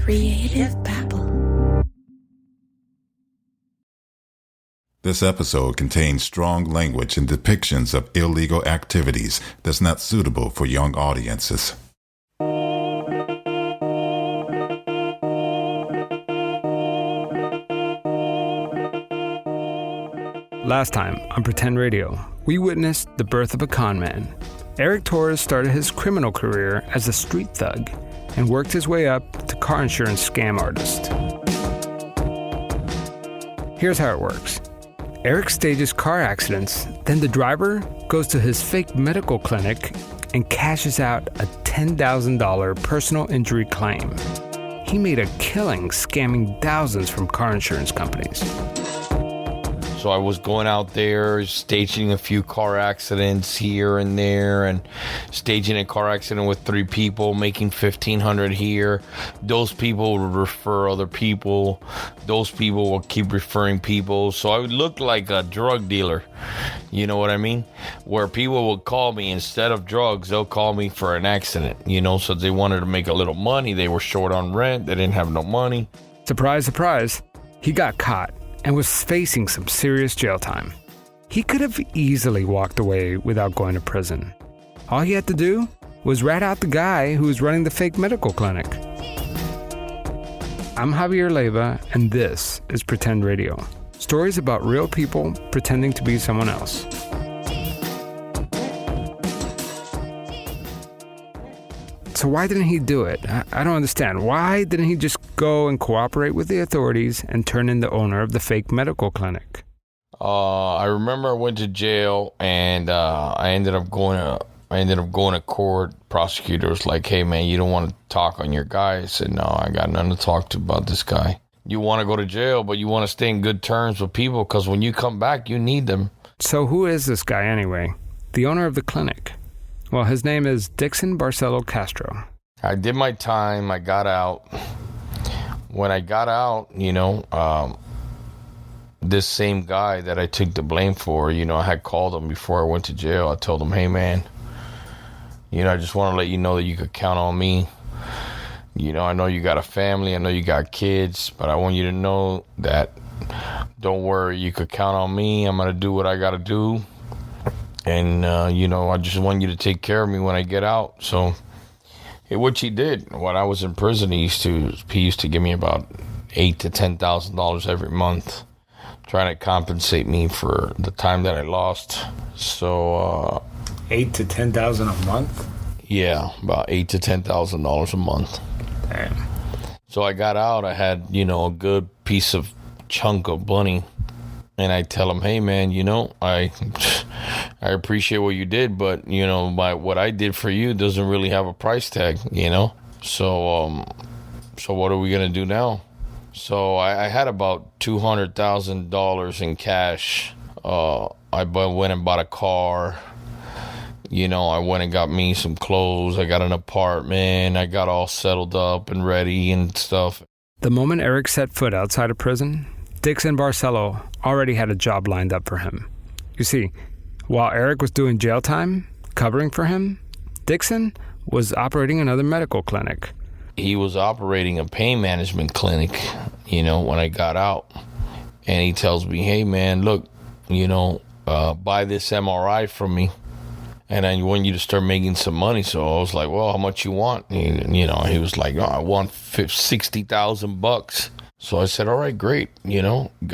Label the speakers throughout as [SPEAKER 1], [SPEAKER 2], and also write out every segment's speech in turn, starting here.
[SPEAKER 1] Creative babble.
[SPEAKER 2] This episode contains strong language and depictions of illegal activities that's not suitable for young audiences.
[SPEAKER 3] Last time on Pretend Radio, we witnessed the birth of a con man. Eric Torres started his criminal career as a street thug and worked his way up to car insurance scam artist. Here's how it works. Eric stages car accidents, then the driver goes to his fake medical clinic and cashes out a $10,000 personal injury claim. He made a killing scamming thousands from car insurance companies.
[SPEAKER 4] So I was going out there, staging a few car accidents here and there, and staging a car accident with 3 people, making $1,500 here. Those people would refer other people. Those people will keep referring people. So I would look like a drug dealer. You know what I mean? Where people will call me instead of drugs, they'll call me for an accident. You know, so they wanted to make a little money. They were short on rent. They didn't have no money.
[SPEAKER 3] Surprise, surprise. He got caught and was facing some serious jail time. He could have easily walked away without going to prison. All he had to do was rat out the guy who was running the fake medical clinic. I'm Javier Leiva, and this is Pretend Radio. Stories about real people pretending to be someone else. So why didn't he do it? I don't understand. Why didn't he just go and cooperate with the authorities and turn in the owner of the fake medical clinic?
[SPEAKER 4] I remember I went to jail, and I ended up going to court. Prosecutor was like, "Hey man, you don't want to talk on your guy?" I said, "No, I got nothing to talk to about this guy. You want to go to jail, but you want to stay in good terms with people because when you come back, you need them."
[SPEAKER 3] So who is this guy anyway? The owner of the clinic? Well, his name is Dixon Barcelo Castro.
[SPEAKER 4] I did my time. I got out. When I got out, this same guy that I took the blame for, I had called him before I went to jail. I told him, "Hey, man, I just want to let you know that you could count on me. I know you got a family. I know you got kids, but I want you to know that don't worry, you could count on me. I'm going to do what I got to do. And, I just want you to take care of me when I get out." So, which he did. When I was in prison, he used to give me about $8,000 to $10,000 every month, trying to compensate me for the time that I lost. So,
[SPEAKER 3] $8,000 to $10,000 a month?
[SPEAKER 4] Yeah, about $8,000 to $10,000 a month.
[SPEAKER 3] Damn.
[SPEAKER 4] So I got out. I had, a good piece of chunk of money. And I tell him, "Hey, man, I appreciate what you did, but, what I did for you doesn't really have a price tag, So what are we going to do now?" So I had about $200,000 in cash. I went and bought a car. I went and got me some clothes. I got an apartment. I got all settled up and ready and stuff.
[SPEAKER 3] The moment Eric set foot outside of prison, Dixon Barcelo already had a job lined up for him. You see, while Eric was doing jail time, covering for him, Dixon was operating another medical clinic.
[SPEAKER 4] He was operating a pain management clinic, when I got out. And he tells me, "Hey, man, look, buy this MRI from me. And I want you to start making some money." So I was like, "Well, how much you want?" And, he was like, "I want $60,000. So I said, "All right, great.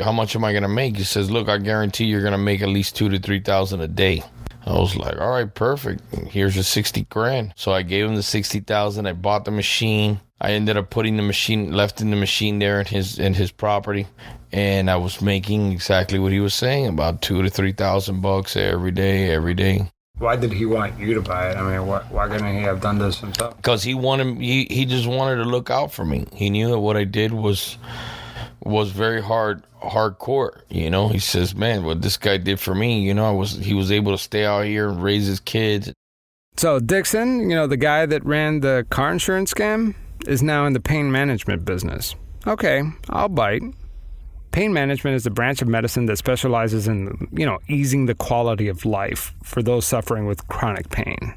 [SPEAKER 4] How much am I going to make?" He says, "Look, I guarantee you're going to make at least $2,000 to $3,000 a day." I was like, "All right, perfect. Here's your $60,000. So I gave him the $60,000. I bought the machine. I ended up putting the machine, left in the machine there in his property. And I was making exactly what he was saying, about $2,000 to $3,000 every day.
[SPEAKER 3] Why did he want you to buy it? I mean, why couldn't he have done this himself?
[SPEAKER 4] Because he just wanted to look out for me. He knew that what I did was very hardcore. He says, "Man, what this guy did for me, he was able to stay out here and raise his kids."
[SPEAKER 3] So Dixon, the guy that ran the car insurance scam, is now in the pain management business. Okay, I'll bite. Pain management is a branch of medicine that specializes in, easing the quality of life for those suffering with chronic pain.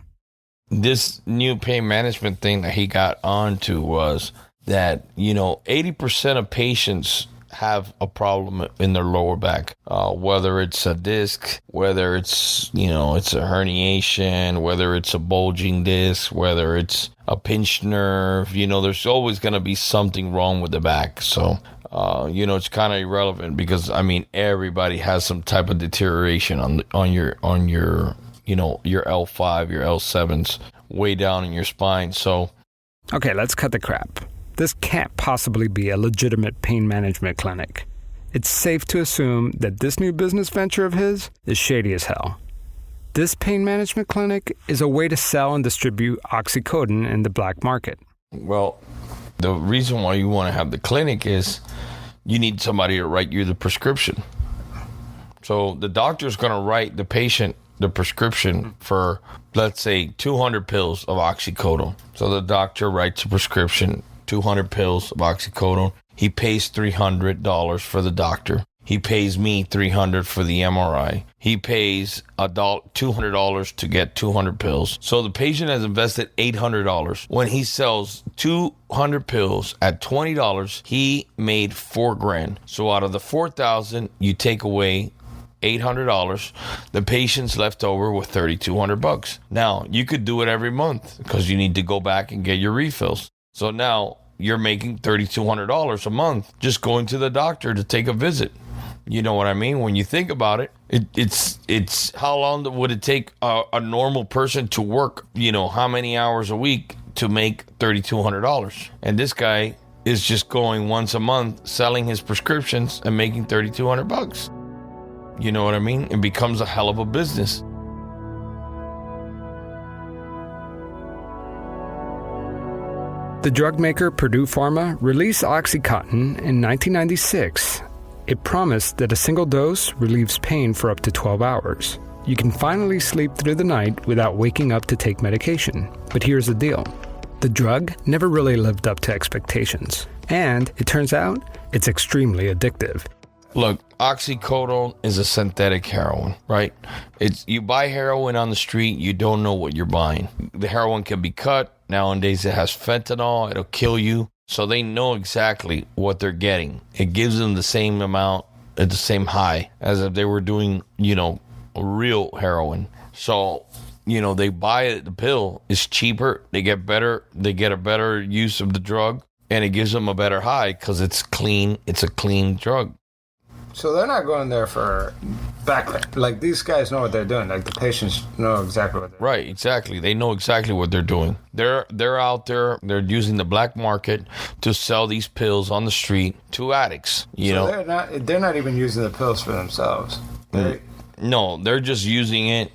[SPEAKER 4] This new pain management thing that he got onto was that, 80% of patients have a problem in their lower back, whether it's a disc, whether it's, it's a herniation, whether it's a bulging disc, whether it's a pinched nerve, there's always going to be something wrong with the back. So, it's kind of irrelevant because, everybody has some type of deterioration on your your L5, your L7s way down in your spine. So,
[SPEAKER 3] Okay, let's cut the crap. This can't possibly be a legitimate pain management clinic. It's safe to assume that this new business venture of his is shady as hell. This pain management clinic is a way to sell and distribute oxycodone in the black market.
[SPEAKER 4] Well, the reason why you want to have the clinic is you need somebody to write you the prescription. So the doctor's going to write the patient the prescription for, let's say, 200 pills of oxycodone. So the doctor writes a prescription, 200 pills of oxycodone. He pays $300 for the doctor. He pays me $300 for the MRI. He pays $200 to get 200 pills. So the patient has invested $800. When he sells 200 pills at $20, he made $4,000. So out of the $4,000, you take away $800. The patient's left over with $3,200. Now you could do it every month because you need to go back and get your refills. So now you're making $3,200 a month just going to the doctor to take a visit. You know what I mean? When you think about it, it's how long would it take a normal person to work, how many hours a week to make $3,200? And this guy is just going once a month, selling his prescriptions and making $3,200. You know what I mean? It becomes a hell of a business.
[SPEAKER 3] The drug maker Purdue Pharma released OxyContin in 1996. It promised that a single dose relieves pain for up to 12 hours. You can finally sleep through the night without waking up to take medication. But here's the deal. The drug never really lived up to expectations. And it turns out it's extremely addictive.
[SPEAKER 4] Look, oxycodone is a synthetic heroin, right? You buy heroin on the street, you don't know what you're buying. The heroin can be cut. Nowadays it has fentanyl, it'll kill you. So they know exactly what they're getting. It gives them the same amount, the same high as if they were doing, real heroin. So, they buy it, the pill is cheaper. They get a better use of the drug, and it gives them a better high because it's clean. It's a clean drug.
[SPEAKER 5] So they're not going there for background. Like, these guys know what they're doing. Like, the patients know exactly what they're doing.
[SPEAKER 4] Right, exactly. They know exactly what they're doing. They're out there. They're using the black market to sell these pills on the street to addicts.
[SPEAKER 5] They're not even using the pills for themselves.
[SPEAKER 4] No, they're just using it.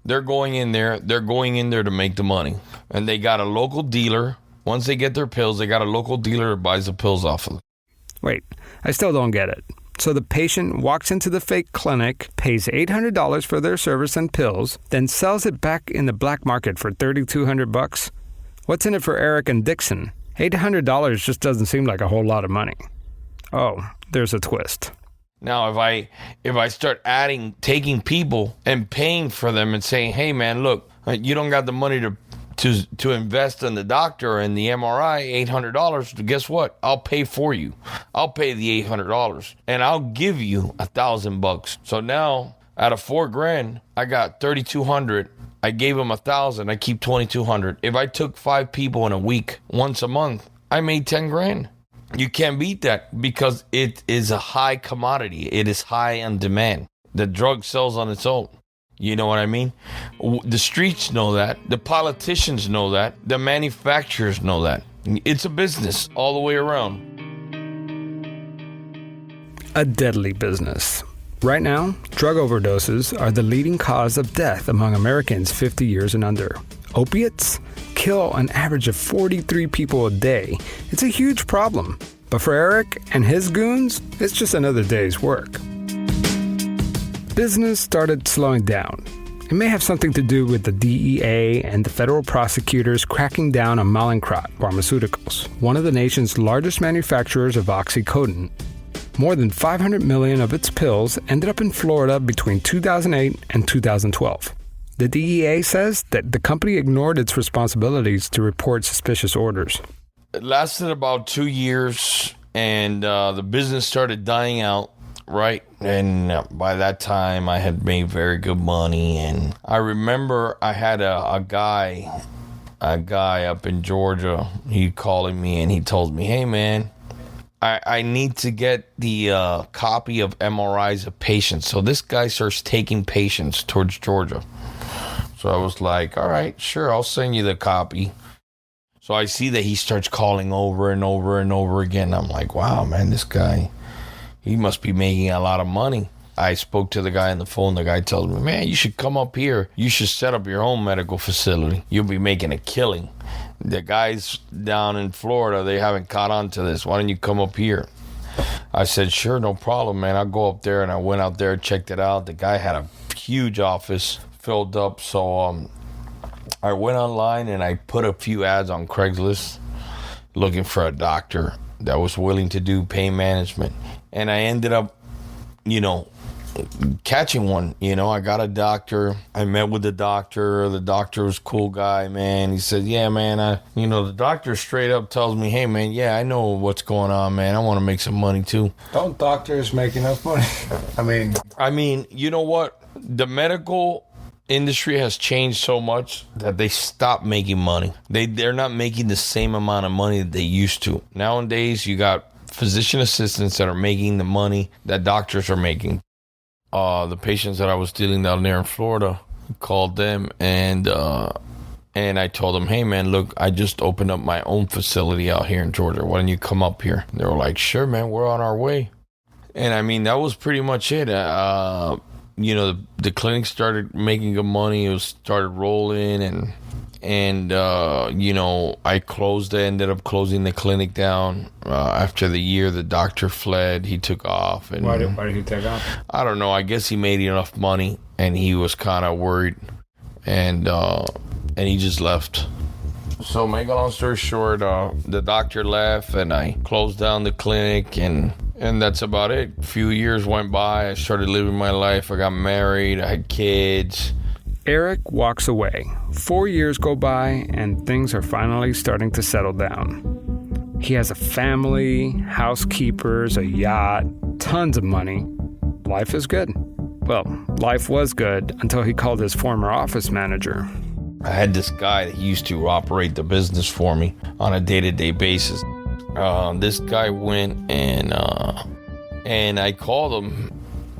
[SPEAKER 4] They're going in there. They're going in there to make the money. And they got a local dealer. Once they get their pills, they got a local dealer that buys the pills off of them.
[SPEAKER 3] Wait, I still don't get it. So the patient walks into the fake clinic, pays $800 for their service and pills, then sells it back in the black market for $3,200. What's in it for Eric and Dixon? $800 just doesn't seem like a whole lot of money. Oh, there's a twist.
[SPEAKER 4] Now, if I start taking people and paying for them and saying, hey man, look, you don't got the money to invest in the doctor and the MRI, $800, guess what? I'll pay for you. I'll pay the $800 and I'll give you $1,000. So now out of $4,000, I got $3,200. I gave them $1,000. I keep $2,200. If I took 5 people in a week, once a month, I made $10,000. You can't beat that because it is a high commodity. It is high on demand. The drug sells on its own. You know what I mean? The streets know that. The politicians know that. The manufacturers know that. It's a business all the way around.
[SPEAKER 3] A deadly business. Right now, drug overdoses are the leading cause of death among Americans 50 years and under. Opiates kill an average of 43 people a day. It's a huge problem. But for Eric and his goons, it's just another day's work. Business started slowing down. It may have something to do with the DEA and the federal prosecutors cracking down on Mallinckrodt Pharmaceuticals, one of the nation's largest manufacturers of oxycodone. More than 500 million of its pills ended up in Florida between 2008 and 2012. The DEA says that the company ignored its responsibilities to report suspicious orders.
[SPEAKER 4] it lasted about 2 years, and the business started dying out, right? And by that time, I had made very good money. And I remember I had a guy up in Georgia. He calling me, and he told me, hey, man, I need to get the copy of MRIs of patients. So this guy starts taking patients towards Georgia. So I was like, all right, sure, I'll send you the copy. So I see that he starts calling over and over and over again. I'm like, wow, man, this guy, he must be making a lot of money. I spoke to the guy on the phone. The guy tells me, man, you should come up here. You should set up your own medical facility. You'll be making a killing. The guys down in Florida, they haven't caught on to this. Why don't you come up here? I said, sure, no problem, man. I'll go up there. And I went out there, checked it out. The guy had a huge office filled up. So I went online and I put a few ads on Craigslist looking for a doctor that was willing to do pain management. And I ended up, catching one. I got a doctor. I met with the doctor. The doctor was a cool guy, man. He said, yeah, man, the doctor straight up tells me, hey, man, yeah, I know what's going on, man. I want to make some money too.
[SPEAKER 5] Don't doctors make enough money?
[SPEAKER 4] I mean, you know what? The medical industry has changed so much that they stopped making money. They're not making the same amount of money that they used to. Nowadays, you got physician assistants that are making the money that doctors are making. The patients that I was dealing down there in Florida, called them and I told them, hey man, look, I just opened up my own facility out here in Georgia. Why don't you come up here? They were like, sure, man, we're on our way. And I mean, that was pretty much it. The clinic started making good money. It started rolling, and I ended up closing the clinic down. After the year, the doctor fled. He took off. And
[SPEAKER 5] why did he take off?
[SPEAKER 4] I don't know. I guess he made enough money, and he was kind of worried, and he just left. So, make a long story short, the doctor left, and I closed down the clinic, and that's about it. A few years went by. I started living my life. I got married. I had kids.
[SPEAKER 3] Eric walks away. 4 years go by, and things are finally starting to settle down. He has a family, housekeepers, a yacht, tons of money. Life is good. Well, life was good until he called his former office manager.
[SPEAKER 4] I had this guy that used to operate the business for me on a day-to-day basis. This guy went and I called him.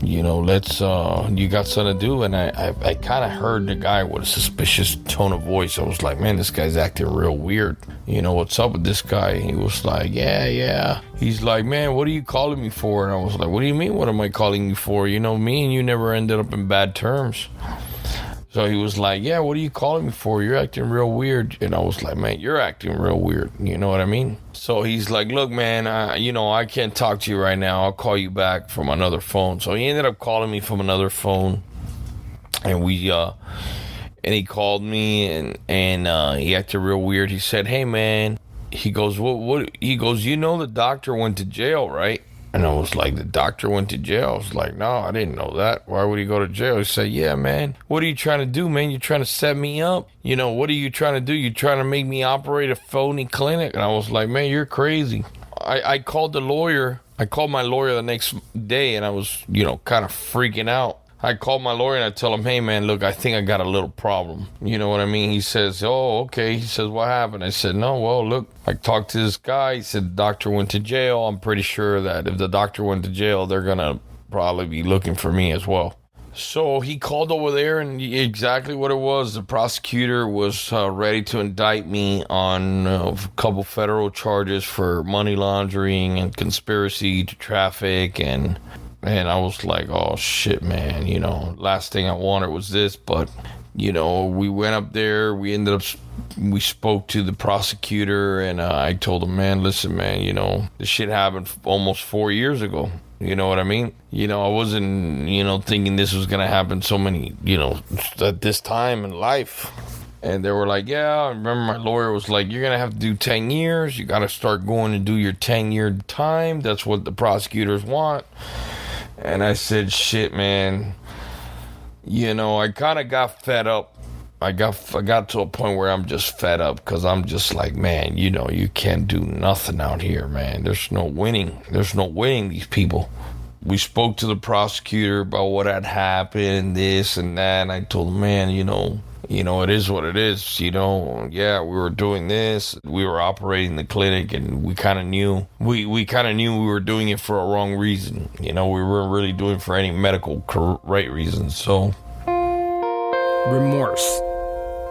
[SPEAKER 4] You got something to do. And I kind of heard the guy with a suspicious tone of voice. I was like, man, this guy's acting real weird. What's up with this guy? He was like, yeah. He's like, man, what are you calling me for? And I was like, what do you mean, what am I calling you for? Me and you never ended up in bad terms. So he was like, yeah, what are you calling me for? You're acting real weird. And I was like, man, you're acting real weird. You know what I mean? So he's like, look, man, I can't talk to you right now. I'll call you back from another phone. So he ended up calling me from another phone. And he called me and he acted real weird. He said, hey, man, he goes, what? He goes, the doctor went to jail, right? And I was like, the doctor went to jail? I was like, no, I didn't know that. Why would he go to jail? He said, yeah, man. What are you trying to do, man? You're trying to set me up? What are you trying to do? You're trying to make me operate a phony clinic? And I was like, man, you're crazy. I called the lawyer. I called my lawyer the next day, and I was, kind of freaking out. I called my lawyer and I tell him, hey, man, look, I think I got a little problem. You know what I mean? He says, oh, okay. He says, what happened? I said, no, well, look, I talked to this guy. He said the doctor went to jail. I'm pretty sure that if the doctor went to jail, they're going to probably be looking for me as well. So he called over there, and exactly what it was, the prosecutor was ready to indict me on a couple federal charges for money laundering and conspiracy to traffic. And I was like, oh, shit, man, last thing I wanted was this. But, we went up there. We spoke to the prosecutor, and I told him, man, listen, man, this shit happened almost 4 years ago. You know what I mean? I wasn't, thinking this was going to happen so many, at this time in life. And they were like, yeah, I remember my lawyer was like, you're going to have to do 10 years. You got to start going and do your 10-year time. That's what the prosecutors want. And I said, shit, man, I kind of got fed up I got to a point where I'm just fed up because I'm just like, man, you know, you can't do nothing out here, man. There's no winning. There's no winning these people. We spoke to the prosecutor about what had happened, this and that, and I told him, man, you know, it is what it is, you know. Yeah, we were doing this, we were operating the clinic, and we kind of knew we were doing it for a wrong reason. You know, we weren't really doing it for any medical right reasons. So,
[SPEAKER 3] remorse.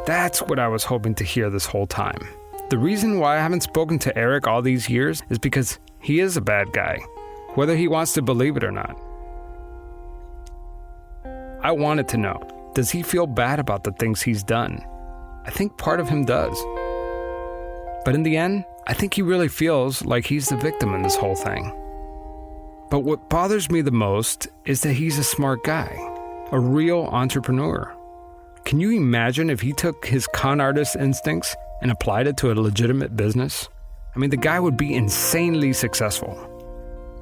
[SPEAKER 3] That's what I was hoping to hear this whole time. The reason why I haven't spoken to Eric all these years is because he is a bad guy, whether he wants to believe it or not. I wanted to know, does he feel bad about the things he's done? I think part of him does. But in the end, I think he really feels like he's the victim in this whole thing. But what bothers me the most is that he's a smart guy, a real entrepreneur. Can you imagine if he took his con artist instincts and applied it to a legitimate business? I mean, the guy would be insanely successful.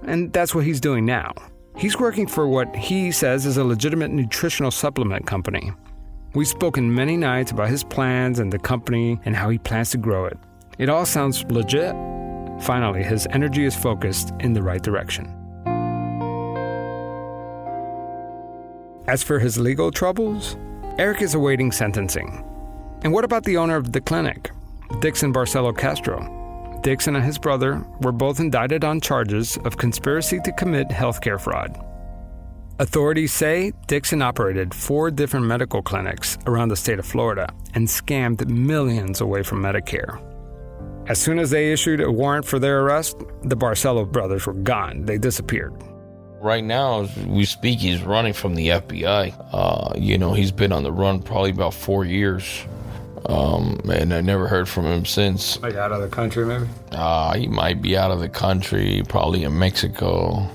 [SPEAKER 3] And that's what he's doing now. He's working for what he says is a legitimate nutritional supplement company. We've spoken many nights about his plans and the company and how he plans to grow it. It all sounds legit. Finally, his energy is focused in the right direction. As for his legal troubles, Eric is awaiting sentencing. And what about the owner of the clinic, Dixon Barcelo Castro? Dixon and his brother were both indicted on charges of conspiracy to commit healthcare fraud. Authorities say Dixon operated 4 different medical clinics around the state of Florida and scammed millions away from Medicare. As soon as they issued a warrant for their arrest, the Barcelo brothers were gone. They disappeared.
[SPEAKER 4] Right now, as we speak, he's running from the FBI. You know, he's been on the run probably about 4 years. And I never heard from him since.
[SPEAKER 5] Like out of the country, maybe?
[SPEAKER 4] He might be out of the country, probably in Mexico.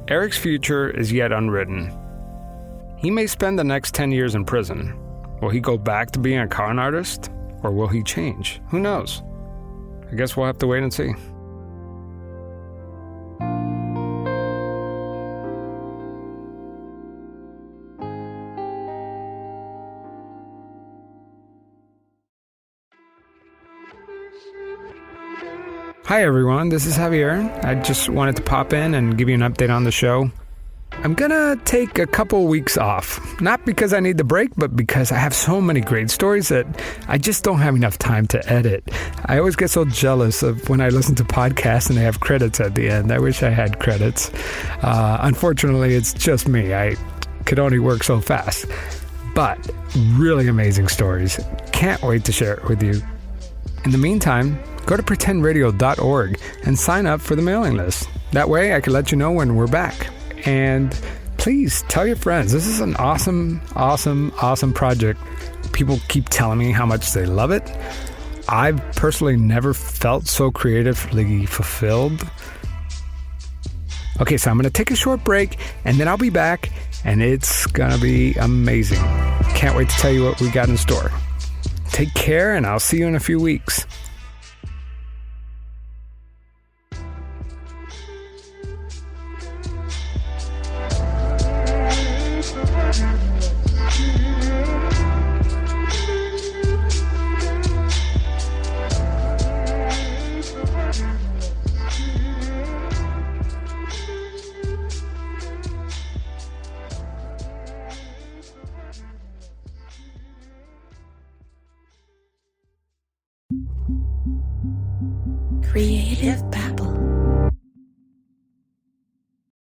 [SPEAKER 3] Eric's future is yet unwritten. He may spend the next 10 years in prison. Will he go back to being a con artist? Or will he change? Who knows? I guess we'll have to wait and see. Hi everyone, this is Javier. I just wanted to pop in and give you an update on the show. I'm gonna take a couple weeks off. Not because I need the break, but because I have so many great stories that I just don't have enough time to edit. I always get so jealous of when I listen to podcasts and they have credits at the end. I wish I had credits. Unfortunately, it's just me. I could only work so fast. But really amazing stories. Can't wait to share it with you. In the meantime, go to pretendradio.org and sign up for the mailing list. That way I can let you know when we're back. And please tell your friends. This is an awesome project. People keep telling me how much they love it. I've personally never felt so creatively fulfilled. Okay, so I'm going to take a short break and then I'll be back and it's going to be amazing. Can't wait to tell you what we got in store. Take care and I'll see you in a few weeks.
[SPEAKER 1] Creative Babble.